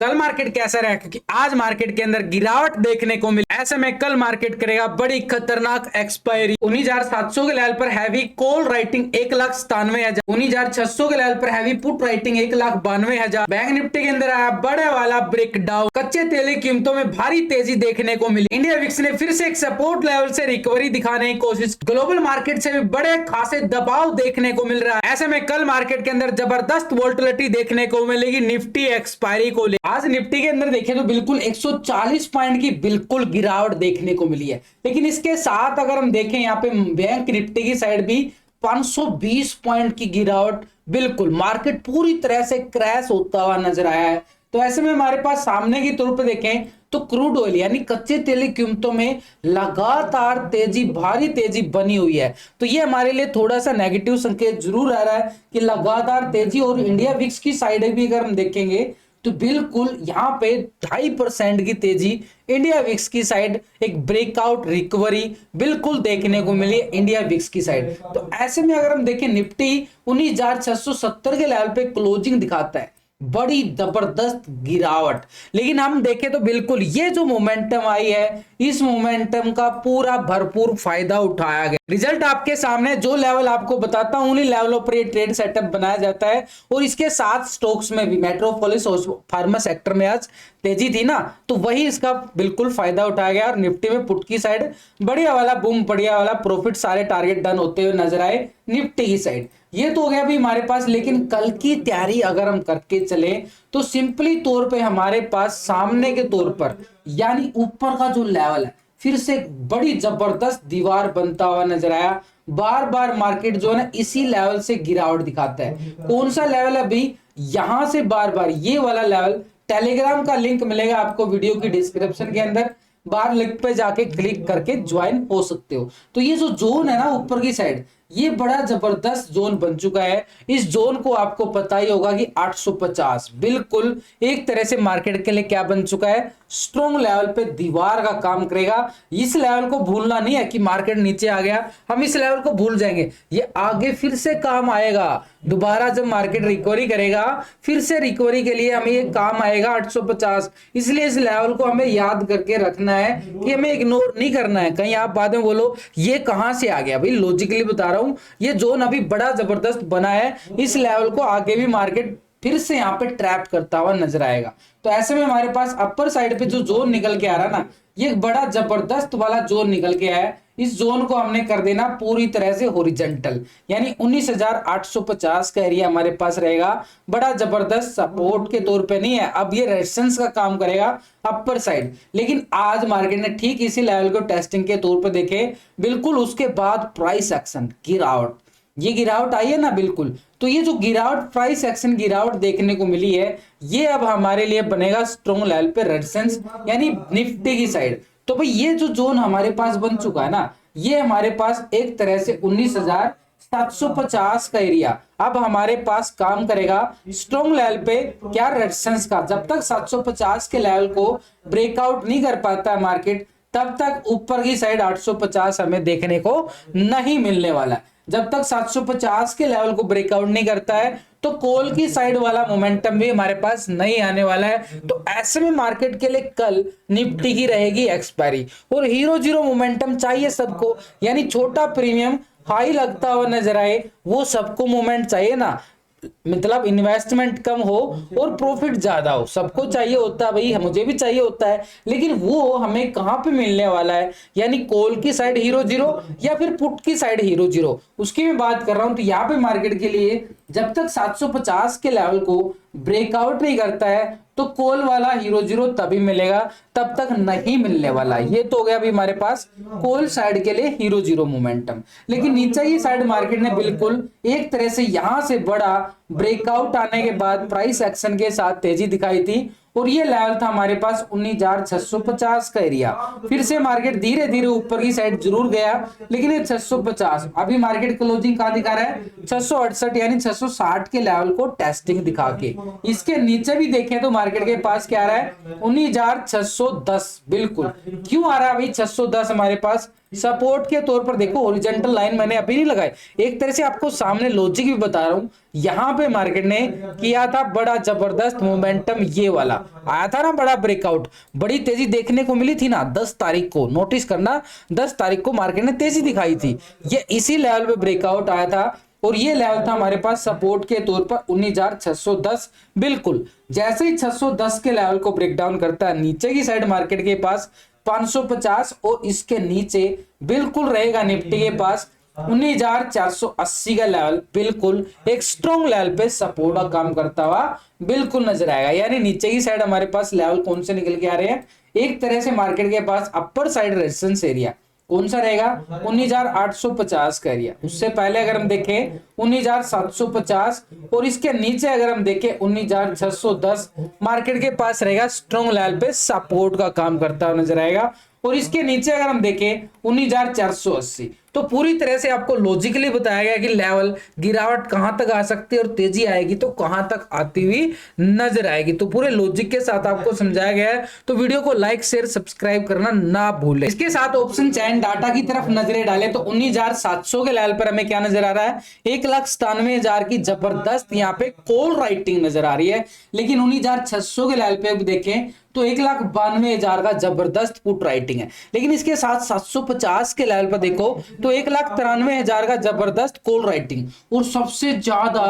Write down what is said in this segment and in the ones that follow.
कल मार्केट कैसा रहा, क्योंकि आज मार्केट के अंदर गिरावट देखने को मिली। ऐसे में कल मार्केट करेगा बड़ी खतरनाक एक्सपायरी। 19,700 के लेवल पर हैवी कॉल राइटिंग 1,97,000, 19,600 के लेवल पर heavy put writing 1,92,000। Bank Nifty के अंदर आया बड़े वाला ब्रेकडाउन। कच्चे तेल की कीमतों में भारी तेजी देखने को मिली। इंडिया विक्स ने फिर से एक सपोर्ट लेवल से रिकवरी दिखाने की कोशिश। ग्लोबल मार्केट से भी बड़े खासे दबाव देखने को मिल रहा है। ऐसे में कल मार्केट के अंदर जबरदस्त वोलेटिलिटी देखने को मिलेगी निफ्टी एक्सपायरी को ले। आज निफ्टी के अंदर देखें तो बिल्कुल 140 पॉइंट की बिल्कुल गिरावट देखने को मिली है। लेकिन इसके साथ अगर हम देखें यहाँ पे बैंक निफ्टी की साइड भी 520 पॉइंट की गिरावट, बिल्कुल मार्केट पूरी तरह से क्रैश होता हुआ नजर आया है। तो ऐसे में हमारे पास सामने की तौर पे देखें तो क्रूड ऑयल यानी कच्चे तेल की कीमतों में लगातार तेजी, भारी तेजी बनी हुई है। तो ये हमारे लिए थोड़ा सा नेगेटिव संकेत जरूर आ रहा है कि लगातार तेजी। और इंडिया विक्स की साइड भी अगर हम देखेंगे तो बिल्कुल यहाँ पे 2.5% की तेजी इंडिया विक्स की साइड, एक ब्रेकआउट रिकवरी बिल्कुल देखने को मिली इंडिया विक्स की साइड। तो ऐसे में अगर हम देखें निफ्टी 19,670 के लेवल पे क्लोजिंग दिखाता है, बड़ी जबरदस्त गिरावट। लेकिन हम देखें तो बिल्कुल ये जो मोमेंटम आई है, इस मोमेंटम का पूरा भरपूर फायदा उठाया गया। रिजल्ट आपके सामने, जो लेवल आपको बताता हूं उन्हीं लेवलों पर ये ट्रेड सेटअप बनाया जाता है। और इसके साथ स्टॉक्स में भी मेट्रोपोलिस फार्मा सेक्टर में आज तेजी थी ना, तो वही इसका बिल्कुल फायदा उठाया गया। और निफ्टी में पुट की साइड बढ़िया वाला बूम, बढ़िया वाला प्रॉफिट, सारे टारगेट डन होते हुए नजर आए निफ्टी की साइड। ये तो हो गया भी हमारे पास। लेकिन कल की तैयारी अगर हम करके चले तो सिंपली तौर पे हमारे पास सामने के तौर पर यानी ऊपर का जो लेवल है, फिर से बड़ी जबरदस्त दीवार बनता हुआ नजर आया। बार बार मार्केट जो है ना इसी लेवल से गिरावट दिखाता है। कौन सा लेवल है भाई, यहां से बार बार ये वाला लेवल। टेलीग्राम का लिंक मिलेगा आपको वीडियो की डिस्क्रिप्शन के अंदर, बाहर लिंक पे जाके क्लिक करके ज्वाइन हो सकते हो। तो ये जो जोन है ना ऊपर की साइड, ये बड़ा जबरदस्त जोन बन चुका है। इस जोन को आपको पता ही होगा कि 850 बिल्कुल एक तरह से मार्केट के लिए क्या बन चुका है, स्ट्रॉन्ग लेवल पे दीवार का काम करेगा। इस लेवल को भूलना नहीं है कि मार्केट नीचे आ गया, हम इस लेवल को भूल जाएंगे। ये आगे फिर से काम आएगा। दोबारा जब मार्केट रिकवरी करेगा, फिर से रिकवरी के लिए हमें ये काम आएगा 850। इसलिए इस लेवल को हमें याद करके रखना है कि हमें इग्नोर नहीं करना है। कहीं आप बाद में बोलो ये कहां से आ गया, भाई लॉजिकली बता रहा हूं, ये जोन अभी बड़ा जबरदस्त बना है। इस लेवल को आगे भी मार्केट फिर से यहाँ पे ट्रैप करता हुआ नजर आएगा। तो ऐसे में हमारे पास अपर साइड पे जो जोन निकल के आ रहा ना, ये बड़ा जबरदस्त वाला जोन निकल के आया है। इस जोन को हमने कर देना पूरी तरह से हॉरिजॉन्टल, यानी 19,850 का एरिया हमारे पास रहेगा। बड़ा जबरदस्त सपोर्ट के तौर पे नहीं है, अब ये रेजिस्टेंस का काम करेगा अपर साइड। लेकिन आज मार्केट ने ठीक इसी लेवल को टेस्टिंग के तौर पे देखे, बिल्कुल उसके बाद प्राइस एक्शन गिरावट, ये गिरावट आई है ना बिल्कुल। तो ये जो गिरावट, प्राइस एक्शन गिरावट देखने को मिली है, ये अब हमारे लिए बनेगा स्ट्रॉन्ग लेवल पे रेजिस्टेंस, यानी निफ्टी की साइड। तो भाई ये जो जोन हमारे पास बन चुका है ना, ये हमारे पास एक तरह से 19,750 का एरिया अब हमारे पास काम करेगा स्ट्रॉन्ग लेवल पे, क्या, रेजिस्टेंस का। जब तक 750 के लेवल को ब्रेकआउट नहीं कर पाता है मार्केट, तब तक ऊपर की साइड 850 हमें देखने को नहीं मिलने वाला है। जब तक 750 के लेवल को ब्रेकआउट नहीं करता है तो कॉल की साइड वाला मोमेंटम भी हमारे पास नहीं आने वाला है। तो ऐसे में मार्केट के लिए कल निफ्टी की रहेगी एक्सपायरी। और हीरो जीरो मोमेंटम चाहिए सबको, यानी छोटा प्रीमियम हाई लगता हुआ नजर आए, वो सबको मोमेंट चाहिए ना। मतलब इन्वेस्टमेंट कम हो और प्रॉफिट ज्यादा हो, सबको चाहिए होता है भाई, मुझे भी चाहिए होता है। लेकिन वो हमें कहां पे मिलने वाला है, यानी कॉल की साइड हीरो जीरो या फिर पुट की साइड हीरो जीरो, उसकी मैं बात कर रहा हूं। तो यहाँ पे मार्केट के लिए जब तक 750 के लेवल को ब्रेकआउट नहीं करता है तो कॉल वाला हीरो जीरो तभी मिलेगा, तब तक नहीं मिलने वाला। ये तो हो गया अभी हमारे पास कॉल साइड के लिए हीरो जीरो मोमेंटम। लेकिन नीचे ही साइड मार्केट ने बिल्कुल एक तरह से यहां से बड़ा ब्रेकआउट आने के बाद प्राइस एक्शन के साथ तेजी दिखाई थी। और ये लेवल था हमारे पास 19,650 का एरिया। फिर से मार्केट धीरे धीरे ऊपर की साइड जरूर गया, लेकिन ये 650 अभी मार्केट क्लोजिंग कहां दिखा रहा है, 668 यानी 660 के लेवल को टेस्टिंग दिखा के। इसके नीचे भी देखें तो मार्केट के पास क्या आ रहा है, 19,610। बिल्कुल क्यों आ रहा है भाई 610 हमारे पास, सपोर्ट के तौर पर देखो हॉरिजॉन्टल लाइन मैंने अभी नहीं लगाई, एक तरह से आपको सामने लॉजिक भी बता रहा हूं। यहां पे मार्केट ने किया था बड़ा जबरदस्त मोमेंटम, ये वाला आया था ना बड़ा ब्रेकआउट, बड़ी तेजी देखने को मिली थी ना 10 तारीख को, नोटिस करना 10 तारीख को मार्केट ने तेजी दिखाई थी, ये इसी लेवल पे ब्रेकआउट आया था और ये लेवल था हमारे पास सपोर्ट के तौर पर 19,610। बिल्कुल जैसे ही 610 के लेवल को ब्रेक डाउन करता है नीचे की साइड मार्केट के पास 550 और इसके नीचे बिल्कुल रहेगा निफ्टी के पास 19,480 का लेवल, बिल्कुल एक स्ट्रॉन्ग लेवल पे सपोर्ट का काम करता हुआ बिल्कुल नजर आएगा। यानी नीचे की साइड हमारे पास लेवल कौन से निकल के आ रहे हैं, एक तरह से मार्केट के पास अपर साइड रेजिस्टेंस एरिया कौन सा रहेगा 19,850 का एरिया, उससे पहले अगर हम देखें 19,750 और इसके नीचे अगर हम देखें 19,610 मार्केट के पास रहेगा स्ट्रॉन्ग लेवल पे सपोर्ट का काम करता हुआ नजर आएगा। और इसके नीचे अगर हम देखें 19,480, तो पूरी तरह से आपको लॉजिकली बताया गया कि लेवल गिरावट कहां तक आ सकती है और तेजी आएगी तो कहां तक आती हुई नजर आएगी, तो पूरे लॉजिक के साथ आपको समझाया गया है। तो वीडियो को लाइक शेयर सब्सक्राइब करना ना भूलें। इसके साथ ऑप्शन चैन डाटा की तरफ नजरें डालें तो 19,700 के लेवल पर हमें क्या नजर आ रहा है, 1,97,000 की जबरदस्त यहाँ पे कॉल राइटिंग नजर आ रही है। लेकिन 19,600 के लेवल पे देखें तो 1,92,000 का जबरदस्त पुट राइटिंग है। लेकिन इसके साथ 750 के लेवल पर देखो तो 1,93,000 का जबरदस्त कॉल राइटिंग और सबसे ज्यादा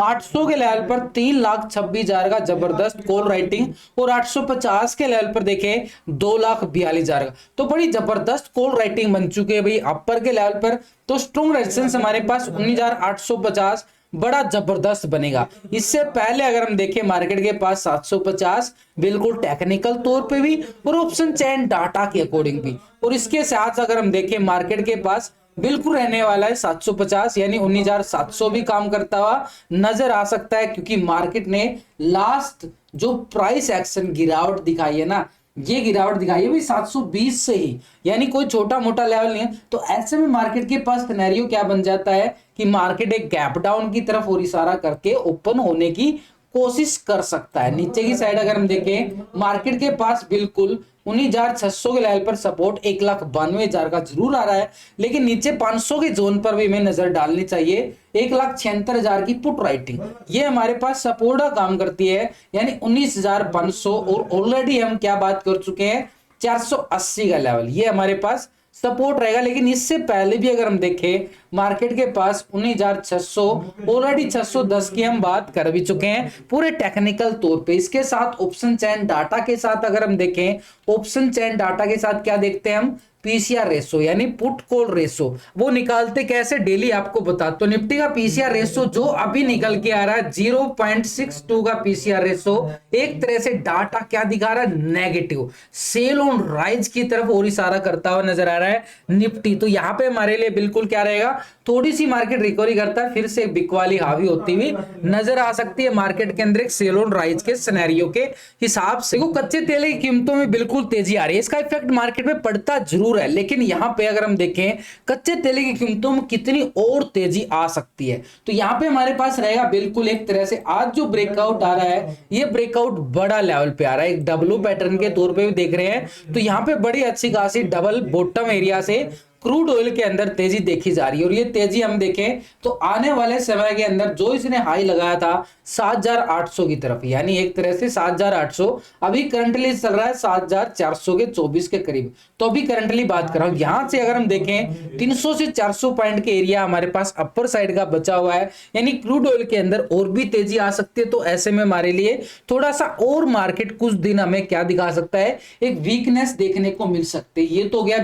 800 के लेवल पर 3,26,000 का जबरदस्त कॉल राइटिंग और 850 के लेवल पर देखें 2,42,000 का, तो बड़ी जबरदस्त कॉल राइटिंग बन चुकी है भाई अपर के लेवल पर। तो स्ट्रॉन्ग रेजिस्टेंस हमारे पास 19,850 बड़ा जबरदस्त बनेगा। इससे पहले अगर हम देखें मार्केट के पास 750 बिल्कुल टेक्निकल तौर पे भी और ऑप्शन चैन डाटा के अकॉर्डिंग भी, और इसके साथ अगर हम देखें मार्केट के पास बिल्कुल रहने वाला है 750 यानी 19,700 भी काम करता हुआ नजर आ सकता है, क्योंकि मार्केट ने लास्ट जो प्राइस एक्शन गिरावट दिखाई है ना, ये गिरावट दिखाई है भाई 720 से ही, यानी कोई छोटा मोटा लेवल नहीं है। तो ऐसे में मार्केट के पास सिनेरियो क्या बन जाता है कि मार्केट एक गैप डाउन की तरफ और इशारा करके ओपन होने की कोशिश कर सकता है। नीचे की साइड अगर हम देखें मार्केट के पास बिल्कुल 19,600 के लेवल पर सपोर्ट 1,92,000 का जरूर आ रहा है, लेकिन नीचे 500 के जोन पर भी हमें नजर डालनी चाहिए 1,76,000 की पुट राइटिंग, ये हमारे पास सपोर्ट का काम करती है यानी 19,500। और ऑलरेडी हम क्या बात कर चुके हैं 480 का लेवल, ये हमारे पास सपोर्ट रहेगा। लेकिन इससे पहले भी अगर हम देखें मार्केट के पास 19,600 ऑलरेडी 610 की हम बात कर भी चुके हैं पूरे टेक्निकल तौर पे। इसके साथ ऑप्शन चैन डाटा के साथ अगर हम देखें, ऑप्शन चैन डाटा के साथ क्या देखते हैं हम, पीसीआर रेशो यानी पुट कॉल रेशो, वो निकालते कैसे डेली आपको बता। तो निफ्टी का पीसीआर रेशो जो अभी निकल के आ रहा है 0.62 का पीसीआर रेशो, एक तरह से डाटा क्या दिखा रहा है नेगेटिव, सेल ऑन राइज की तरफ और इशारा करता हुआ नजर आ रहा है निफ्टी। तो यहाँ पे हमारे लिए बिल्कुल क्या रहेगा, थोड़ी सी मार्केट रिकवरी करता है फिर से बिकवाली हावी होती हुई नजर आ सकती है मार्केट के अंदर एक सेल ऑन राइज के सिनेरियो के हिसाब से। कच्चे तेल की कीमतों में बिल्कुल तेजी आ रही है, इसका इफेक्ट मार्केट में पड़ता जरूर है, लेकिन यहां पे अगर हम देखें कच्चे तेल की कीमतों में कितनी और तेजी आ सकती है, तो यहां पे हमारे पास रहेगा बिल्कुल एक तरह से आज जो ब्रेकआउट आ रहा है ये ब्रेकआउट बड़ा लेवल पे आ रहा है, एक डब्ल्यू पैटर्न के तौर पे भी देख रहे हैं। तो यहां पे बड़ी अच्छी खासी डबल बॉटम एरिया से क्रूड ऑयल के अंदर तेजी देखी जा रही है, और ये तेजी हम देखें तो आने वाले समय के अंदर जो इसने हाई लगाया था 7,800 की तरफ, यानी एक तरह से 7,800 अभी करंटली चल रहा है 7,400 के 24 के करीब। तो अभी करंटली बात कर रहा हूं, यहां से अगर हम देखें 300 से 400 पॉइंट के एरिया हमारे पास अपर साइड का बचा हुआ है, यानी क्रूड ऑयल के अंदर और भी तेजी आ सकती है। तो ऐसे में हमारे लिए थोड़ा सा और मार्केट कुछ दिन हमें क्या दिखा सकता है, एक वीकनेस देखने को मिल सकती है। ये तो गया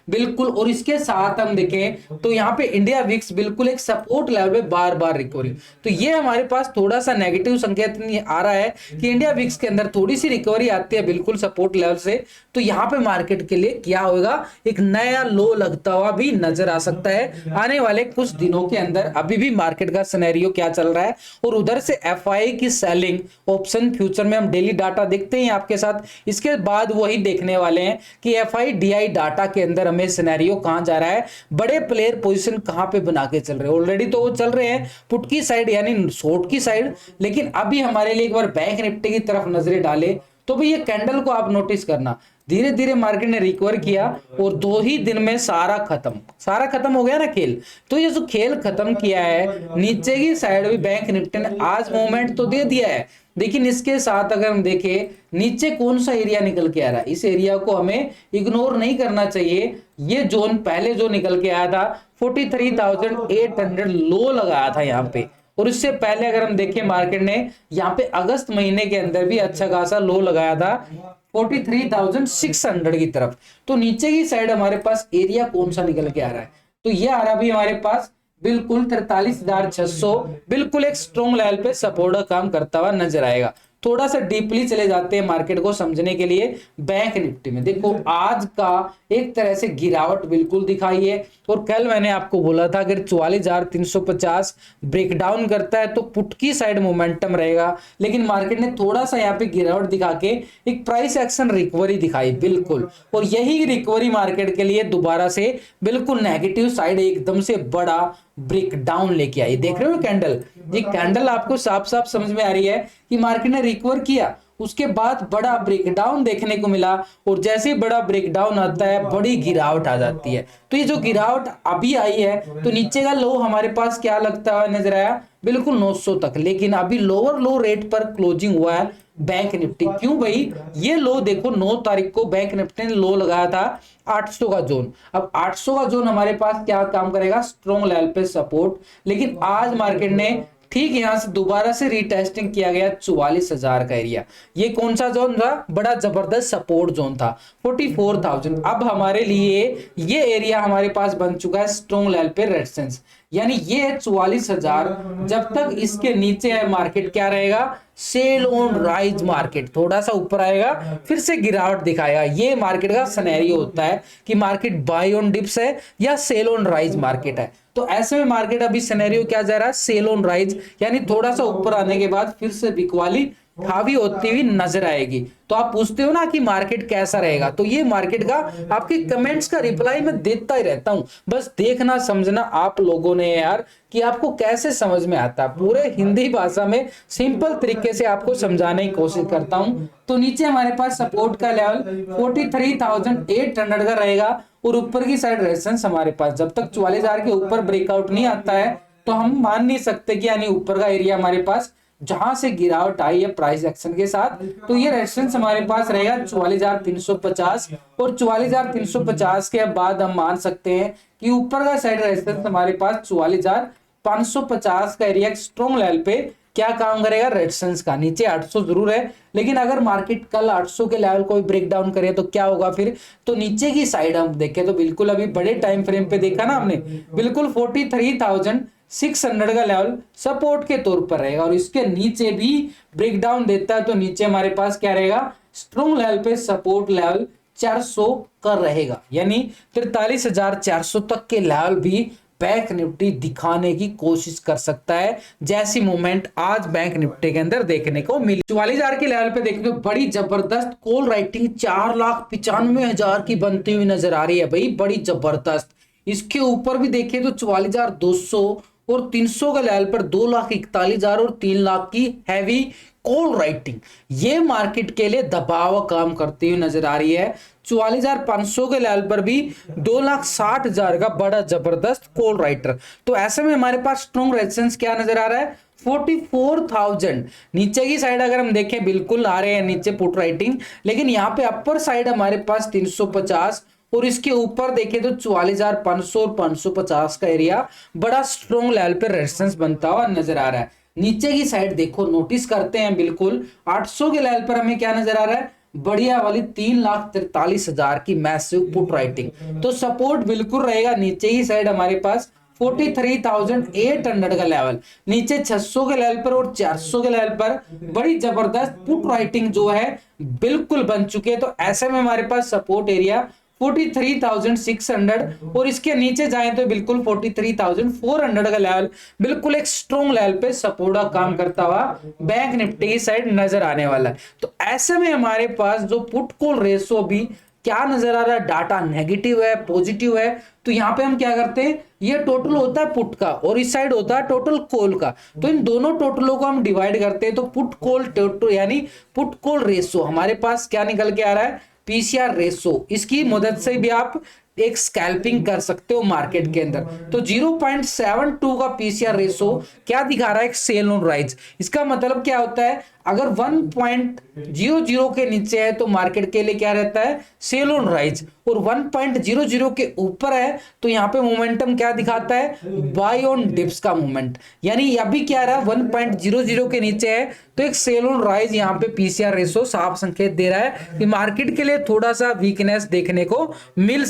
बिल्कुल। और इसके साथ हम देखें तो यहाँ पे इंडिया विक्स बिल्कुल एक सपोर्ट लेवल पे बार बार रिकवरी, तो ये हमारे पास थोड़ा सा नेगेटिव संकेत आ रहा है कि इंडिया विक्स के अंदर थोड़ी सी रिकवरी आती है बिल्कुल सपोर्ट लेवल से, तो यहाँ पे मार्केट के लिए क्या होगा, एक नया लो लगता हुआ भी नजर आ सकता है आने वाले कुछ दिनों के अंदर। अभी भी मार्केट का सिनेरियो क्या चल रहा है, और उधर से एफआई की सेलिंग ऑप्शन फ्यूचर में हम डेली डाटा देखते हैं आपके साथ, इसके बाद वही देखने वाले हैं कि एफआई डीआई डाटा के अंदर हमें सिनेरियो कहां जा रहा है, बड़े प्लेयर पोजीशन कहां पे बना के चल रहे हैं। ऑलरेडी तो वो चल रहे हैं पुट की साइड यानी शॉर्ट की साइड, लेकिन अभी हमारे लिए एक बार बैंक निफ्टी की तरफ नजरें डाले तो भाई ये कैंडल को आप नोटिस करना, धीरे धीरे मार्केट ने रिकवर किया और 2 ही दिन में सारा खत्म हो गया ना खेल। तो ये जो खेल खत्म किया है, नीचे की साइड भी बैंक निफ्टी ने आज मूवमेंट तो दे दिया है, लेकिन इसके साथ अगर हम देखें नीचे कौन सा एरिया निकल के आ रहा है, इस एरिया को हमें इग्नोर नहीं करना चाहिए। ये जोन पहले जो निकल के आया था 43,800 लो लगाया था यहाँ पे, और इससे पहले अगर हम देखें मार्केट ने यहाँ पे अगस्त महीने के अंदर भी अच्छा खासा लो लगाया था 43,600 की तरफ। तो नीचे की साइड हमारे पास एरिया कौन सा निकल के आ रहा है, तो ये आ रहा भी हमारे पास बिल्कुल 43,600, बिल्कुल एक स्ट्रॉन्ग लेवल पे सपोर्ट का काम करता हुआ नजर आएगा। थोड़ा सा डीपली चले जाते हैं मार्केट को समझने के लिए। बैंक निफ्टी में देखो आज का एक तरह से गिरावट बिल्कुल दिखाई है, और कल मैंने आपको बोला था अगर 44,350 ब्रेकडाउन करता है तो पुट की साइड मोमेंटम रहेगा, लेकिन मार्केट ने थोड़ा सा यहाँ पे गिरावट दिखा के एक प्राइस एक्शन रिकवरी दिखाई बिल्कुल, और यही रिकवरी मार्केट के लिए दोबारा से बिल्कुल नेगेटिव साइड एकदम से बड़ा ब्रेक डाउन लेके आई। देख रहे हो कैंडल, ये कैंडल आपको साफ साफ समझ में आ रही है कि मार्केट ने रिकवर किया, उसके बाद बड़ा ब्रेकडाउन देखने को मिला, और जैसे ही बड़ा ब्रेकडाउन आता है बड़ी गिरावट आ जाती है। तो ये जो गिरावट अभी आई है, तो नीचे का लो हमारे पास क्या लगता है नजर आया बिल्कुल 900 तक, लेकिन अभी लोअर लो रेट पर क्लोजिंग हुआ है बैंक निफ्टी। क्यों भाई, ये लो देखो 9 तारीख को बैंक निफ्टी ने लो लगाया था 800 का जोन। अब 800 का जोन हमारे पास क्या काम करेगा, स्ट्रॉन्ग लेवल पे सपोर्ट, लेकिन आज मार्केट ने ठीक यहां से दोबारा से रीटेस्टिंग किया गया 44,000 का एरिया। ये कौन सा जोन था, बड़ा जबरदस्त सपोर्ट जोन था 44,000। अब हमारे लिए ये एरिया हमारे पास बन चुका है स्ट्रॉन्ग लेवल पे रेजिस्टेंस, यानी ये है 44,000। जब तक इसके नीचे है मार्केट क्या रहेगा, सेल ऑन राइज मार्केट, थोड़ा सा ऊपर आएगा फिर से गिरावट दिखाएगा। ये मार्केट का सिनेरियो होता है कि मार्केट बाय ऑन डिप्स है या सेल ऑन राइज मार्केट है। तो ऐसे में मार्केट अभी सिनेरियो क्या जा रहा है, सेल ऑन राइज, यानी थोड़ा सा ऊपर आने के बाद फिर से बिकवाली हावी होती हुई नजर आएगी। तो आप पूछते हो ना कि मार्केट कैसा रहेगा, तो ये मार्केट का आपके कमेंट्स का रिप्लाई मैं देता ही रहता हूं, बस देखना समझना आप लोगों ने यार कि आपको कैसे समझ में आता है। पूरे हिंदी भाषा में सिंपल तरीके से आपको समझाने की कोशिश करता हूं। तो नीचे हमारे पास सपोर्ट का लेवल 43,800 का रहेगा, और ऊपर की साइड रेजिस्टेंस हमारे पास जब तक 44,000 के ऊपर ब्रेकआउट नहीं आता है तो हम मान नहीं सकते कि यानी ऊपर का एरिया हमारे पास जहां से गिरावट आई है प्राइस एक्शन के साथ, तो ये रेजिस्टेंस हमारे पास रहेगा 44,350, और 44,350 के बाद हम मान सकते हैं कि ऊपर का साइड रेजिस्टेंस हमारे पास 44,550 का एरिया स्ट्रॉन्ग लेवल पे क्या काम करेगा, रेजिस्टेंस का। नीचे 800 जरूर है, लेकिन अगर मार्केट कल 800 के लेवल को ब्रेक डाउन करे तो क्या होगा फिर, तो नीचे की साइड हम देखें तो बिल्कुल अभी बड़े टाइम फ्रेम पे देखा ना हमने, बिल्कुल 43,600 का लेवल सपोर्ट के तौर पर रहेगा, और इसके नीचे भी ब्रेक डाउन देता है तो नीचे हमारे पास क्या रहेगा, स्ट्रॉन्ग लेवल पे सपोर्ट लेवल 400 का रहेगा, यानी 43,400 तक के लेवल भी बैंक निफ्टी दिखाने की कोशिश कर सकता है, जैसी मूवमेंट आज बैंक निफ्टी के अंदर देखने को मिली। 44,000 के लेवल पे देखें तो बड़ी जबरदस्त कॉल राइटिंग 4,95,000 की बनती हुई नजर आ रही है भाई, बड़ी जबरदस्त। इसके ऊपर भी देखें तो 44,200 और 300 का लेवल पर 2,41,000 और 3 लाख की हैवी कॉल राइटिंग, ये मार्केट के लिए दबाव काम करती हुई नजर आ रही है। 44,500 के लेवल पर भी 2,60,000 का बड़ा जबरदस्त कॉल राइटर। तो ऐसे में हमारे पास स्ट्रॉन्ग रेजिस्टेंस क्या नजर आ रहा है, 44,000। नीचे की साइड अगर हम देखें बिल्कुल आ रहे हैं नीचे पुट राइटिंग, लेकिन यहाँ पे अपर साइड हमारे पास 350, और इसके ऊपर देखें तो 44,500 और 550 का एरिया बड़ा स्ट्रॉन्ग लेवल पे रेजिस्टेंस बनता हुआ नजर आ रहा है। नीचे की साइड देखो नोटिस करते हैं बिल्कुल 800 के लेवल पर हमें क्या नजर आ रहा है, बढ़िया वाली 3,43,000 की मैसिव पुट राइटिंग। तो सपोर्ट बिल्कुल रहेगा नीचे ही साइड हमारे पास 43,800 का लेवल, नीचे 600 के लेवल पर और 400 के लेवल पर बड़ी जबरदस्त पुट राइटिंग जो है बिल्कुल बन चुके हैं। तो ऐसे में हमारे पास सपोर्ट एरिया 43,600 और इसके नीचे जाएं तो बिल्कुल 43,400 का लेवल बिल्कुल एक स्ट्रॉन्ग लेवल पे सपोर्ट का काम करता हुआ बैंक निफ्टी की साइड नजर आने वाला है। तो ऐसे में हमारे पास जो पुट कॉल रेशो भी क्या नजर आ रहा है, डाटा नेगेटिव है पॉजिटिव है, तो यहाँ पे हम क्या करते हैं, ये टोटल होता है पुट का और इस साइड होता है टोटल कॉल का, तो इन दोनों टोटलों को हम डिवाइड करते हैं, तो पुट कॉल टोटल यानी पुट कॉल रेशो हमारे पास क्या निकल के आ रहा है, पीसीआर रेशो। इसकी मदद से भी आप एक स्कैल्पिंग कर सकते हो मार्केट के अंदर। तो 0.72 का पीसीआर रेशो क्या दिखा रहा है, एक सेल ऑन राइज। इसका मतलब क्या होता है, अगर 1.00 के नीचे है तो मार्केट के लिए क्या रहता है, सेल ऑन राइज, और 1.00 के ऊपर है तो यहाँ पे मोमेंटम क्या दिखाता है, बाय ऑन डिप्स का मूवमेंट। यानी अभी क्या रहा है, 1.00 के नीचे है तो एक सेल ऑन राइज, यहाँ पे पीसीआर रेशो साफ संकेत दे रहा है कि मार्केट के लिए थोड़ा सा वीकनेस देखने को मिल